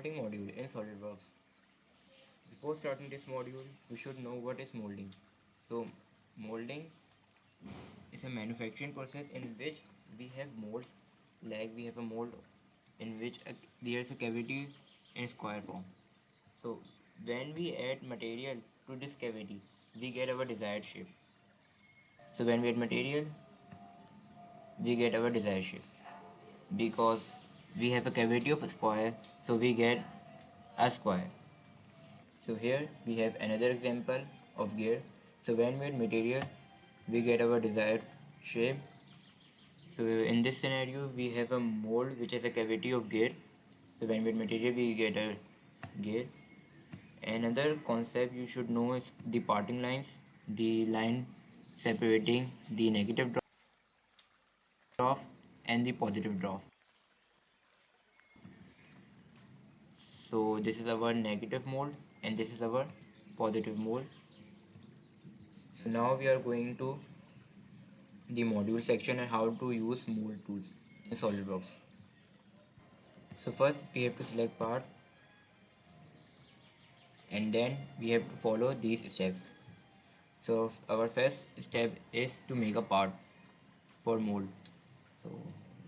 starting module in SolidWorks. Before starting this module, we should know what is molding. So, molding is a manufacturing process in which we have molds, like we have a mold in which there is a cavity in square form. So, when we add material to this cavity, we get our desired shape. So, when we add material, we get our desired shape because we have a cavity of a square, so we get a square. So here we have another example of gear. So when we add material, we get our desired shape. So in this scenario, we have a mold which is a cavity of gear. So when we add material, we get a gear. Another concept you should know is the parting lines, the line separating the negative draft and the positive draft. So this is our negative mold and this is our positive mold. So now we are going to the module section and how to use mold tools in SolidWorks. So first we have to select part and then we have to follow these steps. So our first step is to make a part for mold. So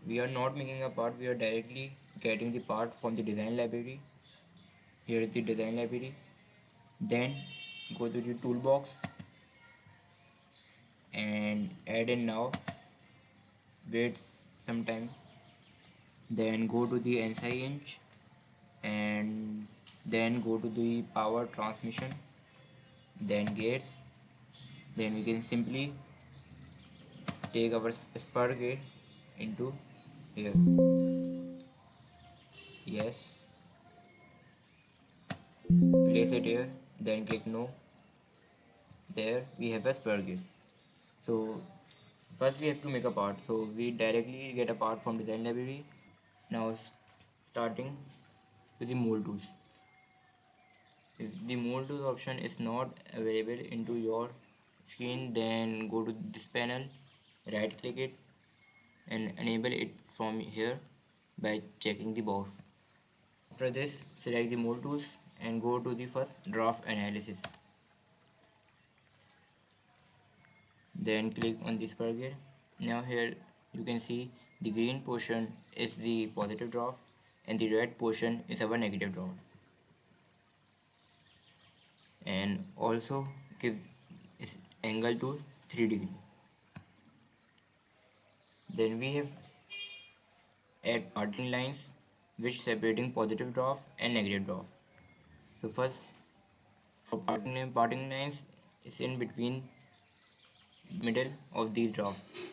we are not making a part, we are directly getting the part from the design library. Here is the design library. Then go to the toolbox and add in now. Wait some time. Then go to the NSI inch and then go to the power transmission, then gears. Then we can simply take our spur gear into here. Yes, place it here, then click no. There we have a spur gear. So first we have to make a part, so we directly get a part from design library. Now starting with the mold tools. If the mold tools option is not available into your screen, then go to this panel, right click it and enable it from here by checking the box. After this, select the mold tools and go to the first draft analysis. Then click on this spur gear. Now here you can see the green portion is the positive draft and the red portion is our negative draft. And also give this angle to 3 degree. Then we have add parting lines which separating positive draft and negative draft. So first for parting lines is in between middle of these drafts.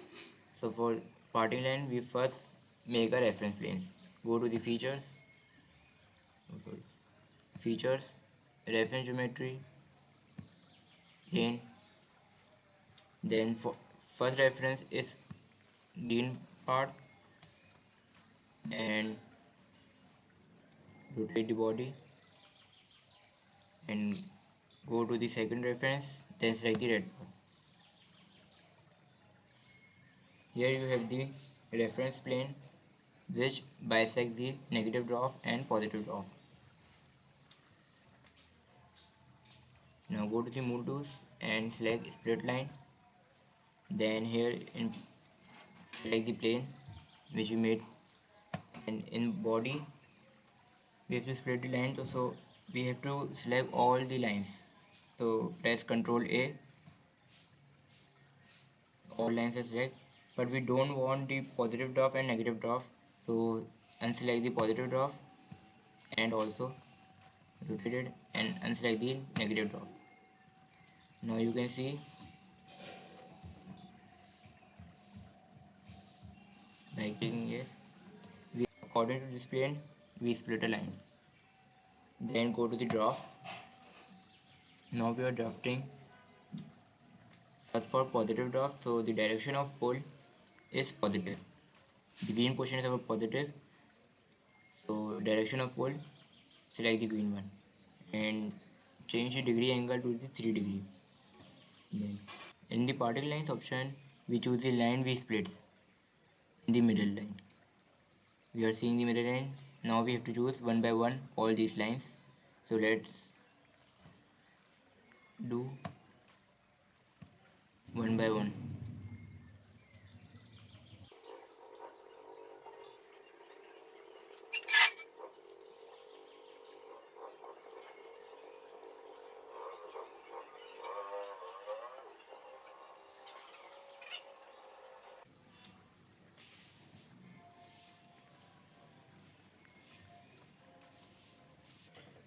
So for parting line we first make a reference planes. Go to the features, reference geometry, plane. Then for first reference is green part and rotate the body and go to the second reference, then select the red part. Here you have the reference plane which bisects the negative draft and positive draft. Now go to the mold tools and select split line. Then here select the plane which we made, and in body we have to split the line, so we have to select all the lines. So press Ctrl A, all lines are select, but we don't want the positive draft and negative draft, so unselect the positive draft and also rotate it and unselect the negative draft. Now you can see by clicking yes, we according to this plane we split a line. Then go to the draft. Now we are drafting first for positive draft, so the direction of pull is positive. The green portion is our positive, so direction of pull, select the green one and change the degree angle to the 3 degree. Then in the parting lines option we choose the line we split in the middle line. We are seeing the middle line. Now we have to choose one by one all these lines. So let's do one by one.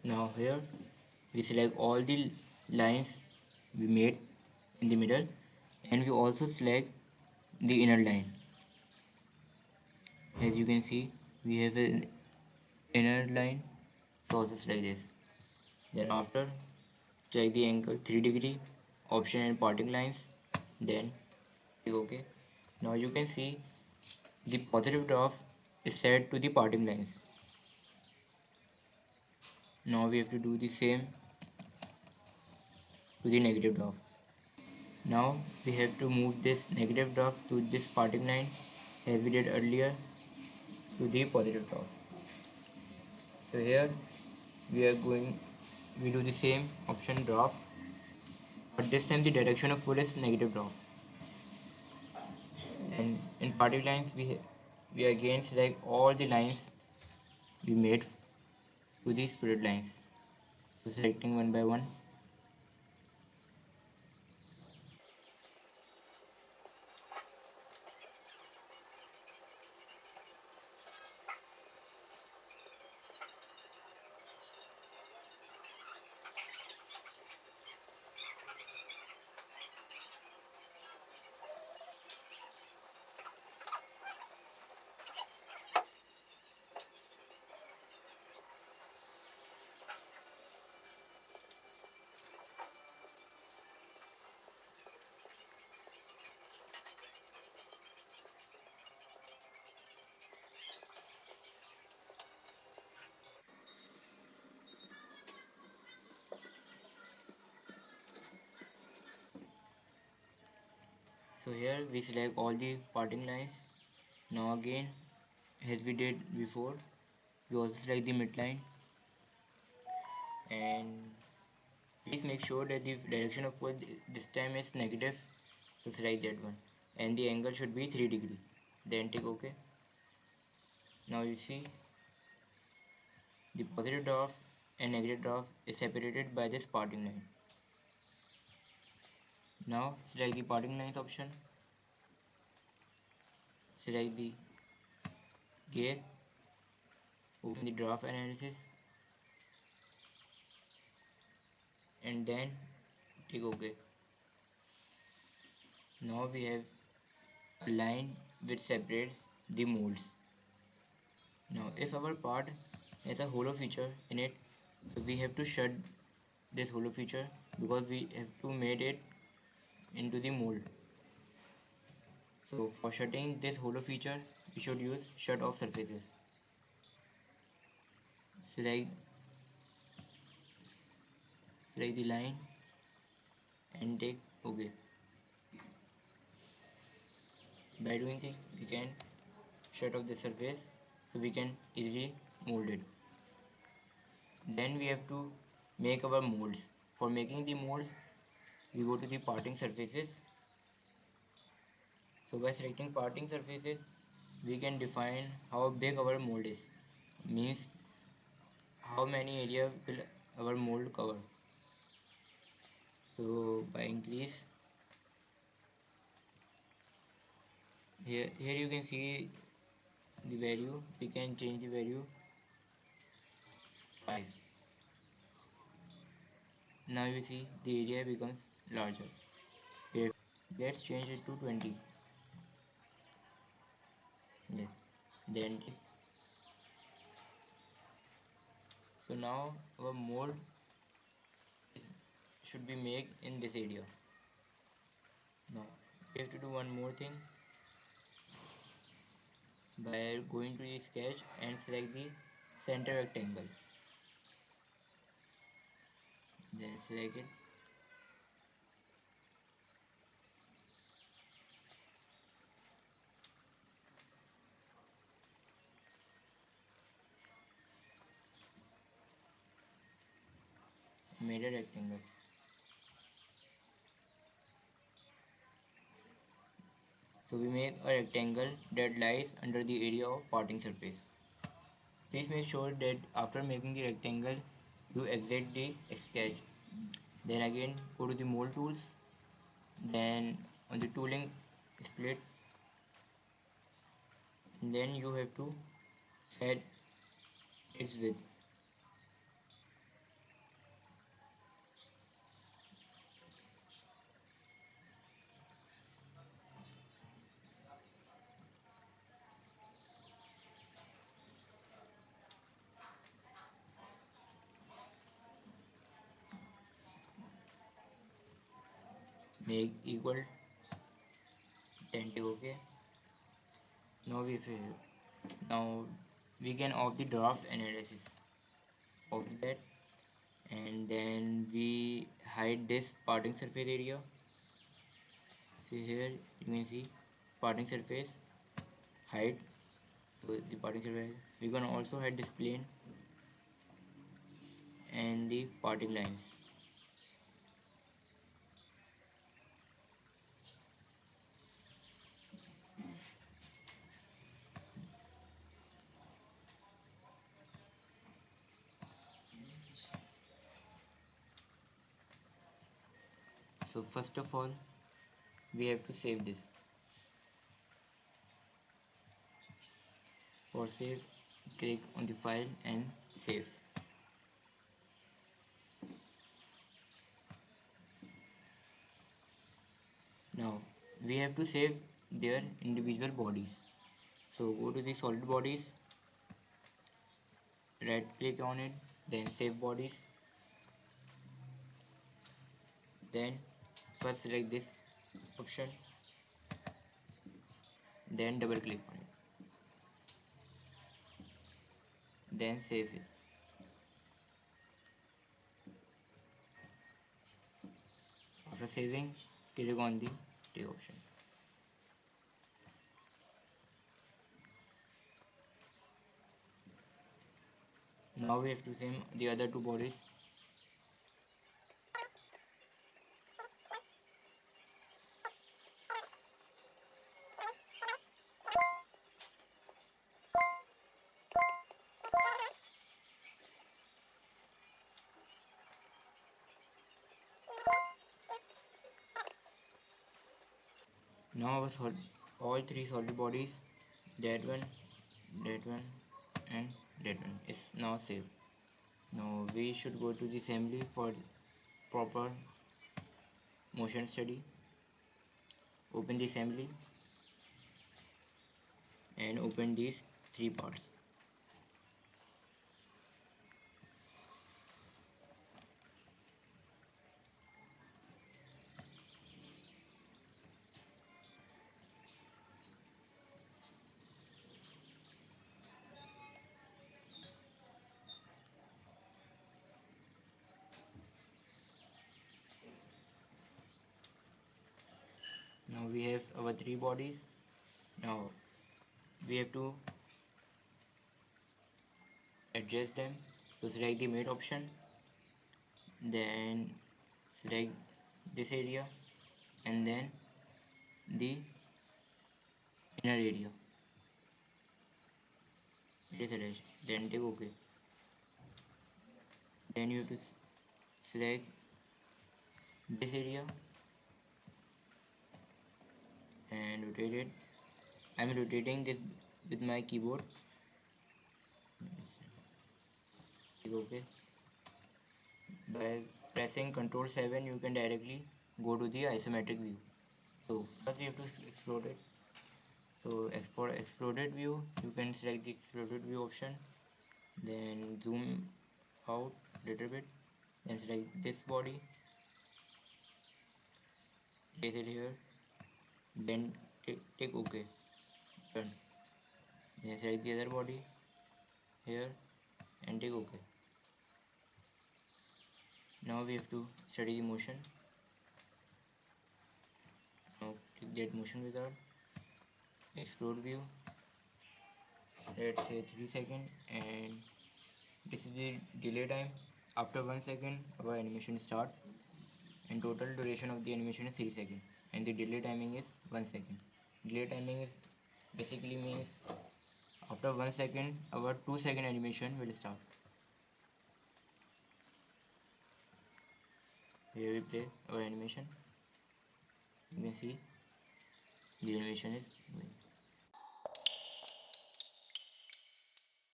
Now here we select all the lines we made in the middle, and we also select the inner line. As you can see, we have an inner line, so also select this. Then after, check the angle 3 degree option and parting lines, then click OK. Now you can see the positive draft is set to the parting lines. Now we have to do the same to the negative draft. Now we have to move this negative draft to this parting line as we did earlier to the positive draft. So here we do the same option draft, but this time the direction of pull is negative draft. And in parting lines we again select all the lines we made to these spirit lines. So selecting one by one. So here we select all the parting lines. Now again, as we did before, we also select the midline, and please make sure that the direction of pull this time is negative, so select that one, and the angle should be 3 degree. Then take OK. Now you see the positive draft and negative draft is separated by this parting line. Now select the parting lines option, select the gear, open the draft analysis, and then take OK. Now we have a line which separates the molds. Now if our part has a hollow feature in it, so we have to shut this hollow feature because we have to made it into the mold. So for shutting this hollow feature, we should use shut off surfaces. Select the line and take OK. By doing this, we can shut off the surface so we can easily mold it. Then we have to make our molds. For making the molds, we go to the parting surfaces. So by selecting parting surfaces, we can define how big our mold is. Means how many area will our mold cover. So by increase, here you can see the value. We can change the value 5. Now you see the area becomes larger. Let's change it to 20. Yes. Then so now our mold should be made in this area. Now we have to do one more thing by going to the sketch and select the center rectangle. Then select it. made a rectangle. So we make a rectangle that lies under the area of parting surface. Please make sure that after making the rectangle, you exit the sketch. Then again go to the mold tools. Then on the tooling split, then you have to set its width. Make equal 10 tick OK. Now now we can off the draft analysis of that, and then we hide this parting surface area. See here you can see parting surface hide. So the parting surface, we can also hide this plane and the parting lines. So first of all we have to save this. For save, click on the file and save. Now we have to save their individual bodies. So go to the solid bodies, right click on it, then save bodies. Then first select this option, then double click on it, then save it. After saving, click on the take option. Now we have to save the other two bodies. Now all three solid bodies, that one, and that one, is now saved. Now we should go to the assembly for proper motion study. Open the assembly and open these three parts. Now we have our three bodies. Now we have to adjust them. So select the mate option, then select this area and then the inner area. It is attached. Then take OK. Then you have to select this area and rotate it. I am rotating this with my keyboard. Take OK. By pressing Ctrl 7 you can directly go to the isometric view. So first we have to explode it. So for exploded view you can select the exploded view option, then zoom out little bit and select this body, place it here, then take OK, done. Then select the other body here and take OK. Now we have to study the motion. Now click that motion wizard, explode view, let's say 3 seconds, and this is the delay time After 1 second our animation start, and total duration of the animation is 3 seconds, and the delay timing is 1 second. Delay timing is basically means after 1 second our 2 second animation will start. Here we play our animation. You can see the animation is going.